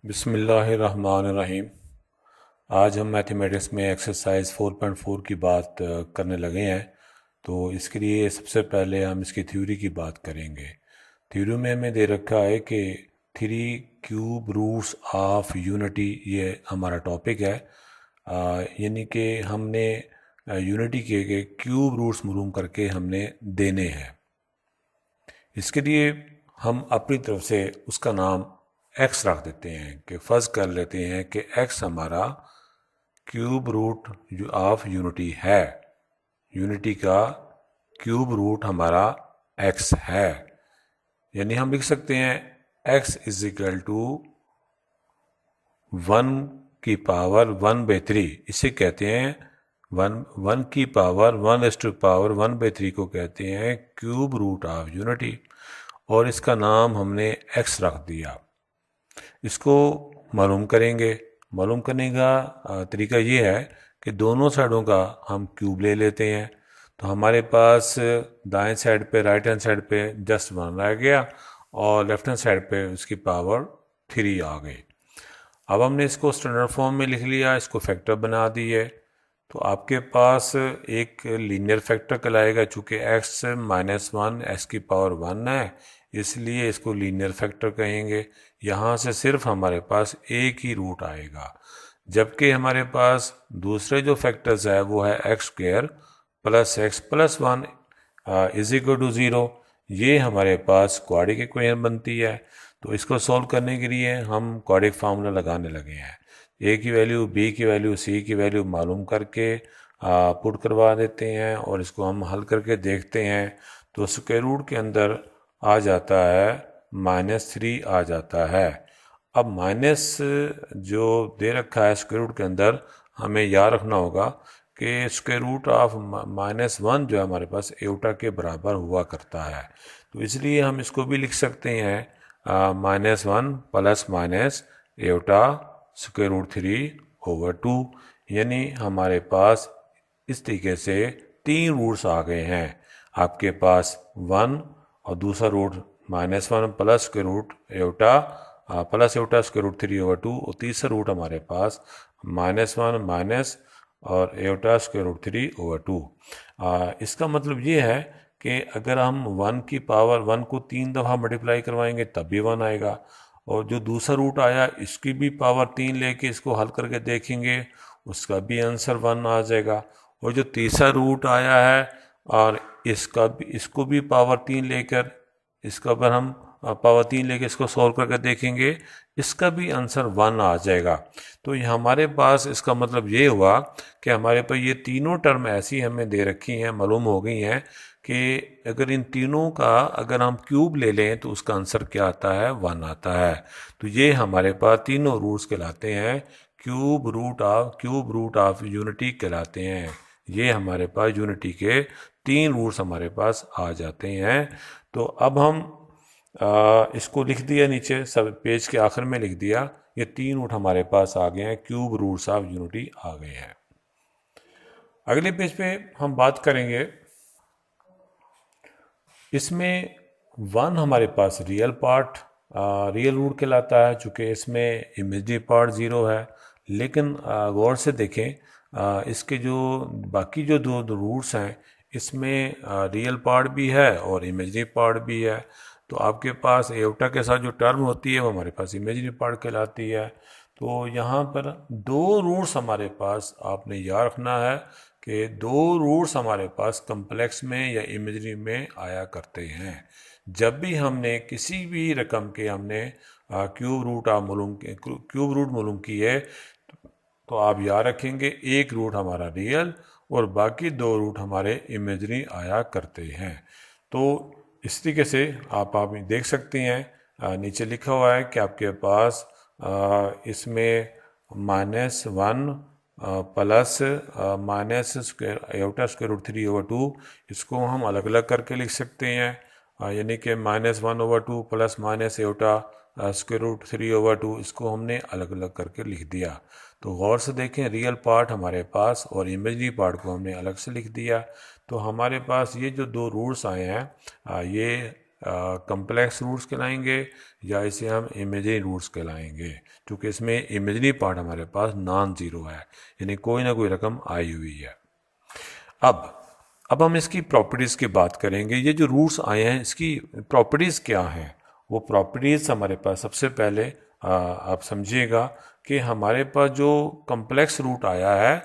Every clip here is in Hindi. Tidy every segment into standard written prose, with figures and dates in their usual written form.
बिस्मिल्लाहिर्रहमानिर्रहीम। आज हम मैथमेटिक्स में एक्सरसाइज 4.4 की बात करने लगे हैं। तो इसके लिए सबसे पहले हम इसकी थ्योरी की बात करेंगे। थ्योरी में हमें दे रखा है कि three cube roots of unity, ये हमारा टॉपिक है। यानी कि हमने यूनिटी के क्यूब रूट्स मालूम करके हमने देने हैं। इसके लिए हम अपनी तरफ से उसका नाम एक्स रख देते हैं कि फर्ज कर लेते हैं कि एक्स हमारा क्यूब रूट ऑफ यूनिटी है। यूनिटी का क्यूब रूट हमारा एक्स है। यानी हम लिख सकते हैं एक्स इज इक्वल टू 1 की पावर 1/3। इसे कहते हैं वन की पावर 1/1 को कहते हैं क्यूब रूट ऑफ यूनिटी, और इसका नाम हमने एक्स रख दिया। इसको मालूम करेंगे। मालूम करने का तरीका ये है कि दोनों साइडों का हम क्यूब ले लेते हैं। तो हमारे पास दाएं साइड पे, राइट हैंड साइड पे जस्ट 1 रह गया और लेफ्ट हैंड साइड पे उसकी पावर 3 आ गई। अब हमने इसको स्टैंडर्ड फॉर्म में लिख लिया, इसको फैक्टर बना दिए। तो आपके पास एक लीनियर फैक्टर कहलाएगा। चूँकि x-1 x की पावर 1 है, इसलिए इसको लीनियर फैक्टर कहेंगे। यहाँ से सिर्फ हमारे पास एक ही रूट आएगा, जबकि हमारे पास दूसरे जो फैक्टर्स है वो है x² + x + 1 = 0। ये हमारे पास क्वाड्रिक इक्वेशन बनती है। तो इसको सॉल्व करने के लिए हम क्वाड्रिक फार्मूला लगाने लगे हैं। ए की वैल्यू, बी की वैल्यू, सी की वैल्यू मालूम करके पुट करवा देते हैं और इसको हम हल करके देखते हैं। तो स्क्वायर रूट के अंदर आ जाता है -3 आ जाता है। अब माइनस जो दे रखा है स्क्वायर रूट के अंदर, हमें याद रखना होगा कि स्क्वायर रूट ऑफ -1 जो है हमारे पास एटा के बराबर हुआ करता है। तो इसलिए हम इसको भी लिख सकते हैं -1 + माइनस एटा √3/2। यानी हमारे पास इस तरीके से 3 रूट्स आ गए हैं। आपके पास 1 और दूसरा रूट -1 + स्क्वायर रूट एटा + एटा √3/2, और तीसरा रूट हमारे पास -1 माइनस और एटा √3/2। इसका मतलब ये है कि अगर हम 1 की पावर 1 को 3 दफ़ा मल्टीप्लाई करवाएंगे तब भी 1 आएगा, और जो दूसरा रूट आया इसकी भी पावर 3 लेके इसको हल करके देखेंगे, उसका भी आंसर 1 आ जाएगा। और जो तीसरा रूट आया है और इसको भी पावर 3 लेकर, इसका पर हम पावर 3 लेके इसको सॉल्व करके देखेंगे, इसका भी आंसर 1 आ जाएगा। तो ये हमारे पास, इसका मतलब ये हुआ कि हमारे पास ये तीनों टर्म ऐसी हमें दे रखी हैं, मालूम हो गई हैं कि अगर इन तीनों का अगर हम क्यूब ले लें तो उसका आंसर क्या आता है, 1 आता है। तो ये हमारे पास तीनों रूट्स कहलाते हैं क्यूब रूट ऑफ यूनिटी कहलाते हैं। ये हमारे पास यूनिटी के 3 रूट्स हमारे पास आ जाते हैं। तो अब हम इसको लिख दिया, नीचे सब पेज के आखिर में लिख दिया। ये 3 रूट हमारे पास आ गए हैं, क्यूब रूट्स ऑफ यूनिटी आ गए हैं। अगले पेज पे हम बात करेंगे, इसमें 1 हमारे पास रियल पार्ट, रियल रूट कहलाता है। चूँकि इसमें इमेजरी पार्ट 0 है, लेकिन गौर से देखें इसके जो बाकी जो दो रूट्स हैं, इसमें रियल पार्ट भी है और इमेजरी पार्ट भी है। तो आपके पास एटा के साथ जो टर्म होती है वो हमारे पास इमेजरी पार्ट कहलाती है। तो यहाँ पर 2 रूट्स हमारे पास आपने याद रखना है कि 2 रूट्स हमारे पास कम्प्लेक्स में या इमेजरी में आया करते हैं। जब भी हमने किसी भी रकम के हमने क्यूब रूट मालूम किए, तो आप याद रखेंगे एक रूट हमारा रियल और बाकी 2 रूट हमारे इमेजरी आया करते हैं। तो इस तरीके से आप देख सकते हैं, नीचे लिखा हुआ है कि आपके पास इसमें -1 प्लस माइनस एटा √3/2, इसको हम अलग अलग करके लिख सकते हैं। यानी कि -1/2 प्लस माइनस एटा √3/2, इसको हमने अलग अलग करके लिख दिया। तो गौर से देखें, रियल पार्ट हमारे पास और इमेजरी पार्ट को हमने अलग से लिख दिया। तो हमारे पास ये जो 2 रूट्स आए हैं, ये कम्प्लेक्स रूट्स कहलाएंगे या इसे हम इमेजिनरी रूट्स कहलाएंगे, क्योंकि इसमें इमेजिनरी पार्ट हमारे पास नॉन ज़ीरो है, यानी कोई ना कोई रकम आई हुई है। अब हम इसकी प्रॉपर्टीज़ की बात करेंगे। ये जो रूट्स आए हैं इसकी प्रॉपर्टीज़ क्या हैं, वो प्रॉपर्टीज़ हमारे पास सबसे पहले आप समझिएगा कि हमारे पास जो कम्प्लेक्स रूट आया है,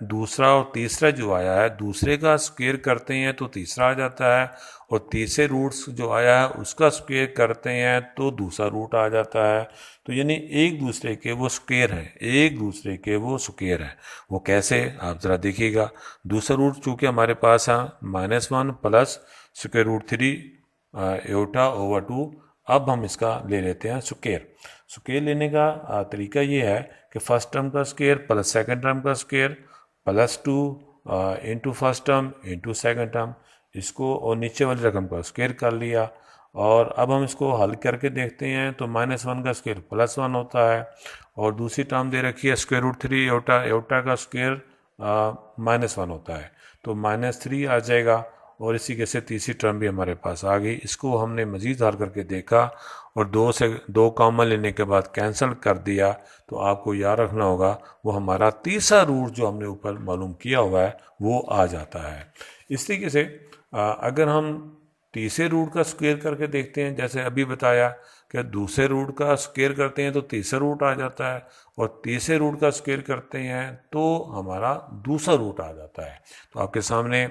दूसरा और तीसरा जो आया है, दूसरे का स्क्वायर करते हैं तो तीसरा आ जाता है, और तीसरे रूट्स जो आया है उसका स्क्वायर करते हैं तो दूसरा रूट आ जाता है। तो यानी एक दूसरे के वो स्क्वायर हैं, एक दूसरे के वो स्क्वायर हैं। वो कैसे, आप ज़रा देखिएगा। दूसरा रूट चूँकि हमारे पास है -1 प्लस स्क्वायर रूट 3 एटा ओवर 2। अब हम इसका ले लेते हैं स्क्वायर। स्क्वायर लेने का तरीका ये है कि फर्स्ट टर्म का स्क्वायर प्लस सेकंड टर्म का square plus 2 into first term into second term, इसको और नीचे वाली रकम का स्क्वायर कर लिया। और अब हम इसको हल करके देखते हैं तो -1 का स्क्वायर +1 होता है, और दूसरी टर्म दे रखी है स्क्वायर रूट 3 एटा, एटा का स्क्वायर -1 होता है, तो -3 आ जाएगा। और इसी के से तीसरी टर्म भी हमारे पास आ गई। इसको हमने मज़ीद हल करके देखा और 2 से 2 कॉमन लेने के बाद कैंसिल कर दिया, तो आपको याद रखना होगा वो हमारा तीसरा रूट जो हमने ऊपर मालूम किया हुआ है वो आ जाता है। इस तरीके से अगर हम तीसरे रूट का स्क्वायर करके देखते हैं, जैसे अभी बताया कि दूसरे रूट का स्क्वायर करते हैं तो तीसरा रूट आ जाता है, और तीसरे रूट का स्क्वायर करते हैं तो हमारा दूसरा रूट आ जाता है। तो आपके सामने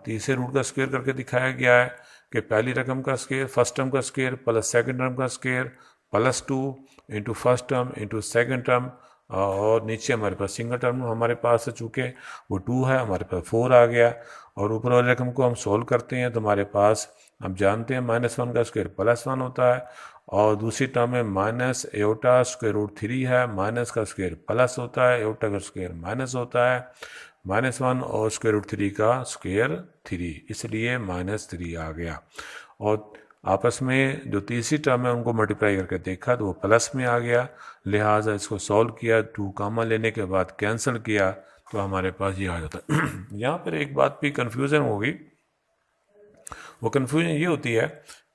तीसरे रूट का स्क्वायर करके दिखाया गया है कि पहली रकम का स्क्वायर फर्स्ट टर्म का स्क्वायर प्लस सेकंड टर्म का square +2 into first term into second term, और नीचे हमारे पास सिंगल टर्म हमारे पास है, चूँकि वो 2 है, हमारे पास 4 आ गया। और ऊपर वाले रकम को हम सोल्व करते हैं तो हमारे पास, हम जानते हैं -1 का स्क्वायर +1 होता है, और दूसरी टर्म में माइनस एटा स्क्वायर रूट 3 है, माइनस का स्क्वायर प्लस होता है, एटा का स्क्वायर माइनस होता है, -1 और स्क्वायर रूट 3 का स्क्वायर 3, इसलिए -3 आ गया। और आपस में जो तीसरी टर्म है उनको मल्टीप्लाई करके देखा तो वो प्लस में आ गया, लिहाजा इसको सॉल्व किया, 2 कॉमन लेने के बाद कैंसिल किया तो हमारे पास ये आ जाता है। यहाँ पर एक बात भी कन्फ्यूज़न होगी, वो कन्फ्यूजन ये होती है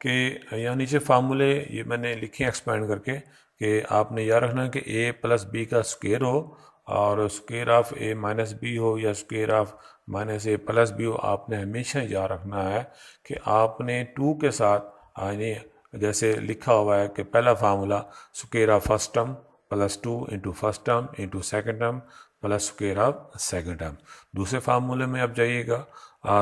कि यहाँ नीचे फार्मूले ये मैंने लिखे एक्सपेंड करके कि आपने याद रखना है कि a प्लस बी का स्क्वायर हो और square of a minus B हो या square of -a plus B हो। आपने हमेशा याद रखना है कि आपने 2 के साथ यानी जैसे लिखा हुआ है कि पहला formula square of first term +2 into first term into second term plus square of second term. दूसरे फार्मूले में आप जाइएगा,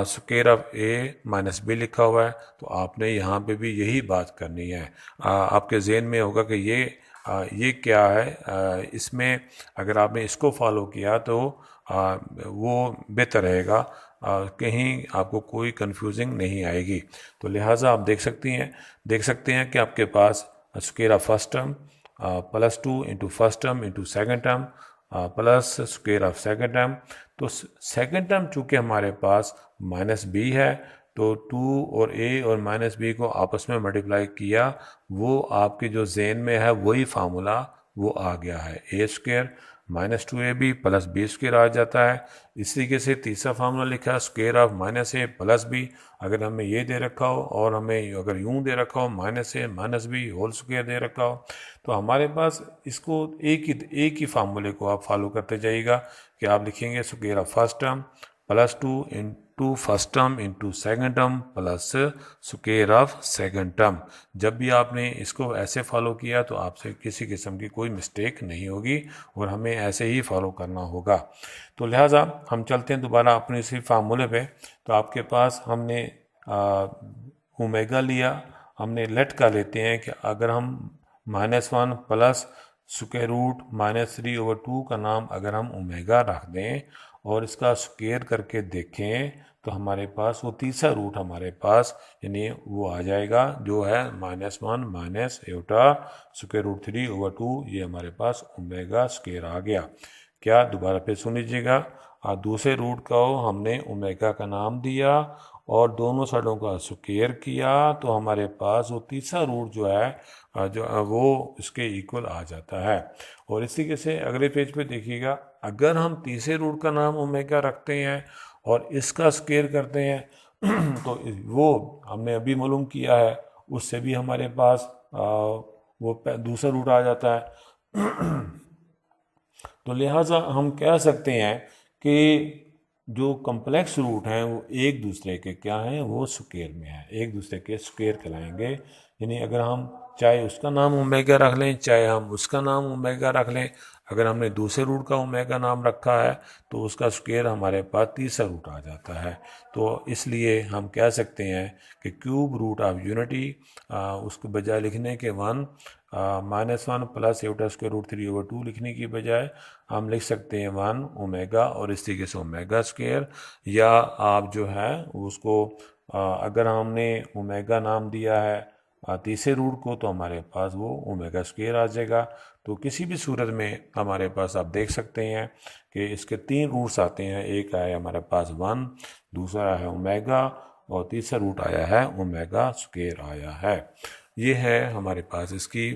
square of a minus B लिखा हुआ है, तो आपने यहाँ पे भी यही बात करनी है। आपके जहन में होगा कि ये क्या है, इसमें अगर आपने इसको फॉलो किया तो वो बेहतर रहेगा, कहीं आपको कोई कंफ्यूजिंग नहीं आएगी। तो लिहाजा आप देख सकते हैं कि आपके पास square of first term +2 into first term into second term plus square of second term. तो सेकेंड टर्म चूँकि हमारे पास -b है, तो 2 और a और -b को आपस में मल्टीप्लाई किया, वो आपके जो जहन में है वही फार्मूला वो आ गया है, a² -2ab प्लस b² आ जाता है। इस तरीके से तीसरा फार्मूला लिखा है square of -a plus b। अगर हमें ये दे रखा हो और हमें अगर यूं दे रखा हो -a -b होल स्क्वायर दे रखा हो, तो हमारे पास इसको एक ही फार्मूले को आप फॉलो करते जाइएगा कि आप लिखेंगे square of first term +2 into first term into second term plus square of second term. जब भी आपने इसको ऐसे फॉलो किया तो आपसे किसी किस्म की कोई मिस्टेक नहीं होगी और हमें ऐसे ही फॉलो करना होगा। तो लिहाजा हम चलते हैं दोबारा अपने इसी फार्मूले पे। तो आपके पास हमने ओमेगा लिया, हमने लेट का लेते हैं कि अगर हम -1 प्लस स्क्वायर रूट -3/2 का नाम अगर हम ओमेगा रख दें और इसका स्क्वायर करके देखें तो हमारे पास वो तीसरा रूट हमारे पास यानी वो आ जाएगा जो है -1 माइनस एटा स्क्वायर रूट 3/2। ये हमारे पास ओमेगा स्क्वायर आ गया। क्या, दोबारा फिर सुन लीजिएगा, दूसरे रूट का हमने ओमेगा का नाम दिया और दोनों साइडों का स्क्वायर किया तो हमारे पास वो तीसरा रूट जो है जो वो इसके इक्वल आ जाता है। और इसी के से अगले पेज पे देखिएगा, अगर हम तीसरे रूट का नाम ओमेगा रखते हैं और इसका स्क्वायर करते हैं तो वो हमने अभी मालूम किया है, उससे भी हमारे पास वो दूसरा रूट आ जाता है। तो लिहाजा हम कह सकते हैं कि जो कम्प्लेक्स रूट हैं वो एक दूसरे के क्या हैं, वो स्क्वायर में है, एक दूसरे के स्क्वायर कहलाएंगे। यानी अगर हम चाहे उसका नाम ओमेगा रख लें, चाहे हम उसका नाम ओमेगा रख लें, अगर हमने दूसरे रूट का ओमेगा नाम रखा है तो उसका स्क्वायर हमारे पास तीसरा रूट आ जाता है। तो इसलिए हम कह सकते हैं कि क्यूब रूट ऑफ यूनिटी उसके बजाय लिखने के -1 प्लस एटा स्क्वायर रूट 3/2 लिखने की बजाय हम लिख सकते हैं 1 ओमेगा और इस तरीके से ओमेगा स्क्वायर। या आप जो है उसको अगर हमने ओमेगा नाम दिया है तीसरे रूट को, तो हमारे पास वो ओमेगा स्क्वायर आ जाएगा। तो किसी भी सूरत में हमारे पास आप देख सकते हैं कि इसके 3 रूट्स आते हैं। एक आया हमारे पास 1, दूसरा है ओमेगा और तीसरा रूट आया है ओमेगा स्क्वायर आया है। ये है हमारे पास इसकी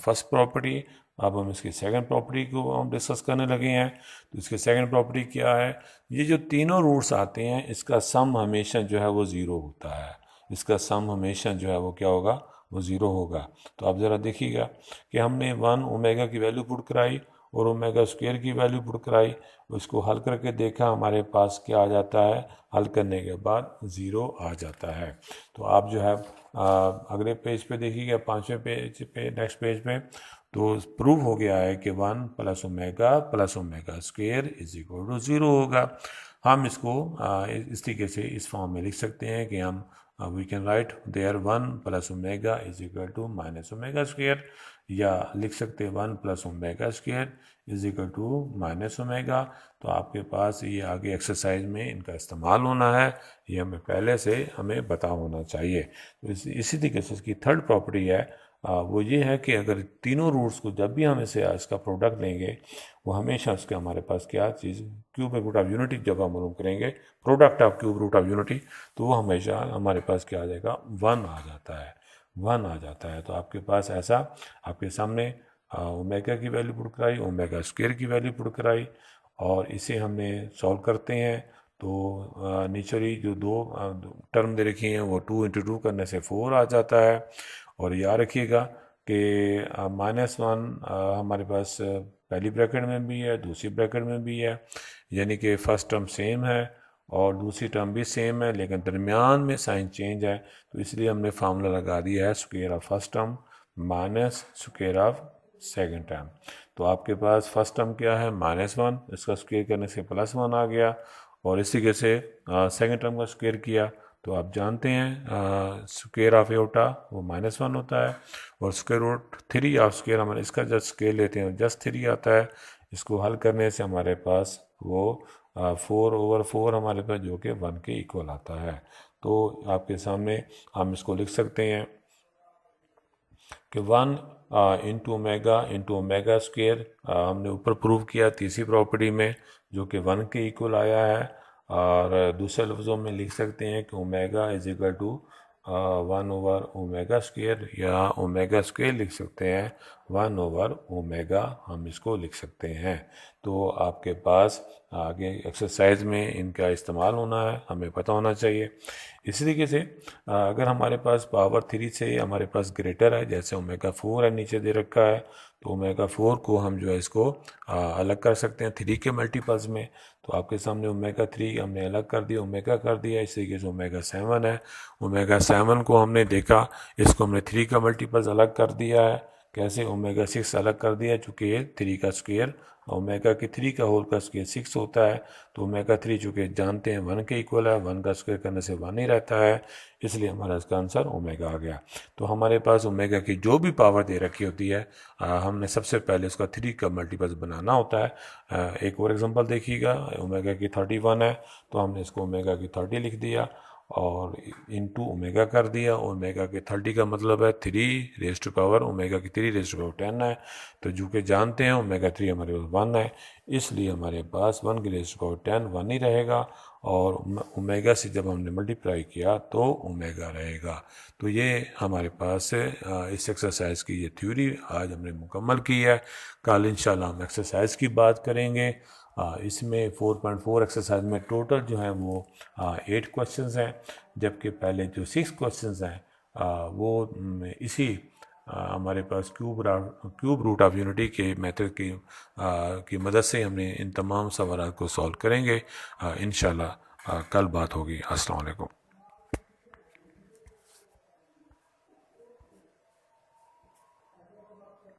फर्स्ट प्रॉपर्टी। अब हम इसकी सेकंड प्रॉपर्टी को हम डिस्कस करने लगे हैं। तो इसकी सेकंड प्रॉपर्टी क्या है, ये जो तीनों रूट्स आते हैं इसका सम हमेशा जो है वो ज़ीरो होता है। इसका सम हमेशा जो है वो क्या होगा, वो ज़ीरो होगा। तो आप ज़रा देखिएगा कि हमने 1 ओमेगा की वैल्यू पुट कराई और ओमेगा स्क्वायर की वैल्यू पुट कराई, उसको हल करके देखा हमारे पास क्या आ जाता है, हल करने के बाद ज़ीरो आ जाता है। तो आप जो है अगले पेज पे देखिएगा, 5वें पेज पे, नेक्स्ट पेज पे, तो प्रूव हो गया है कि 1 plus omega square is equal to 0 होगा। हम इसको इस तरीके से इस फॉर्म में लिख सकते हैं कि हम we can write there 1 plus omega is equal to minus omega square, या लिख सकते हैं 1 plus omega square is equal to minus omega. तो आपके पास ये आगे एक्सरसाइज में इनका इस्तेमाल होना है, ये हमें पहले से हमें पता होना चाहिए। तो इसी तरीके से इसकी थर्ड प्रॉपर्टी है वो ये है कि अगर तीनों रूट्स को जब भी हम इसे इसका प्रोडक्ट लेंगे, वो हमेशा उसके हमारे पास क्या चीज़, क्यूब रूट ऑफ यूनिटी जब हम मालूम करेंगे product of cube root of unity, तो वो हमेशा हमारे पास क्या आ जाएगा, 1 आ जाता है, 1 आ जाता है। तो आपके पास ऐसा आपके सामने ओमेगा की वैल्यू पुट कराई, ओमेगा स्क्वायर की वैल्यू पुट कराई, और इसे हमने सॉल्व करते हैं। तो नीचे जो दो टर्म दे रखी हैं वो 2 × 2 करने से 4 आ जाता है। और याद रखिएगा कि -1 हमारे पास पहली ब्रैकेट में भी है, दूसरी ब्रैकेट में भी है, यानी कि फर्स्ट टर्म सेम है और दूसरी टर्म भी सेम है, लेकिन दरमियान में साइन चेंज है। तो इसलिए हमने फार्मूला लगा दिया है square of first term minus square of second term. तो आपके पास फर्स्ट टर्म क्या है, -1, इसका स्क्वायर करने से +1 आ गया, और इसी के से सेकेंड टर्म का स्क्वायर किया तो आप जानते हैं स्क्वायर ऑफ एटा वो -1 होता है, और स्क्वायर रूट 3 ऑफ स्क्वायर हमारे इसका जब स्क्वायर लेते हैं जस्ट 3 आता है। इसको हल करने से हमारे पास वो 4/4 हमारे पास जो कि 1 के इक्वल आता है। तो आपके सामने हम इसको लिख सकते हैं कि 1 इंटू ओमेगा स्क्वायर हमने ऊपर प्रूव किया तीसरी प्रॉपर्टी में, जो कि 1 के इक्वल आया है। और दूसरे लफ्ज़ों में लिख सकते हैं कि ओमेगा इज इक्वल टू 1/ओमेगा स्क्वायर, या ओमेगा स्क्वायर लिख सकते हैं 1/ओमेगा, हम इसको लिख सकते हैं। तो आपके पास आगे एक्सरसाइज में इनका इस्तेमाल होना है, हमें पता होना चाहिए। इसी तरीके से अगर हमारे पास पावर 3 से हमारे पास ग्रेटर है, जैसे ओमेगा 4 है नीचे दे रखा है, तो ओमेगा 4 को हम जो है इसको अलग कर सकते हैं 3 के मल्टीपल्स में। तो आपके सामने ओमेगा 3 हमने अलग कर दिया, ओमेगा कर दिया। इसी तरीके से ओमेगा 7 है, ओमेगा 7 को हमने देखा, इसको हमने 3 का मल्टीपल्स अलग कर दिया है। कैसे, ओमेगा 6 अलग कर दिया, चूँकि ये 3 का स्क्वायर ओमेगा की 3 का होल का स्क्वायर 6 होता है। तो ओमेगा 3 चूँकि जानते हैं 1 के इक्वल है, 1 का स्क्वायर करने से 1 ही रहता है, इसलिए हमारा इसका आंसर ओमेगा आ गया। तो हमारे पास ओमेगा की जो भी पावर दे रखी होती है हमने सबसे पहले उसका 3 का मल्टीपल्स बनाना होता है। एक और एग्जांपल देखिएगा, ओमेगा की 31 है, तो हमने इसको ओमेगा की 30 लिख दिया और इनटू ओमेगा कर दिया। ओमेगा के 30 का मतलब है 3 ओमेगा की 3 10 है। तो जो कि जानते हैं ओमेगा 3 हमारे पास 1 है, इसलिए हमारे पास 1 की 10 1 ही रहेगा, और ओमेगा से जब हमने मल्टीप्लाई किया तो ओमेगा रहेगा। तो ये हमारे पास इस एक्सरसाइज की ये थ्योरी आज हमने मुकम्मल की है। कल इंशाल्लाह हम एक्सरसाइज की बात करेंगे, इसमें 4.4 एक्सरसाइज में टोटल जो है वो 8 क्वेश्चंस हैं, जबकि पहले जो 6 क्वेश्चंस हैं वो इसी हमारे पास क्यूब रूट ऑफ यूनिटी के मेथड की मदद से हमने इन तमाम सवालों को सॉल्व करेंगे। इंशाल्लाह कल बात होगी। अस्सलाम वालेकुम।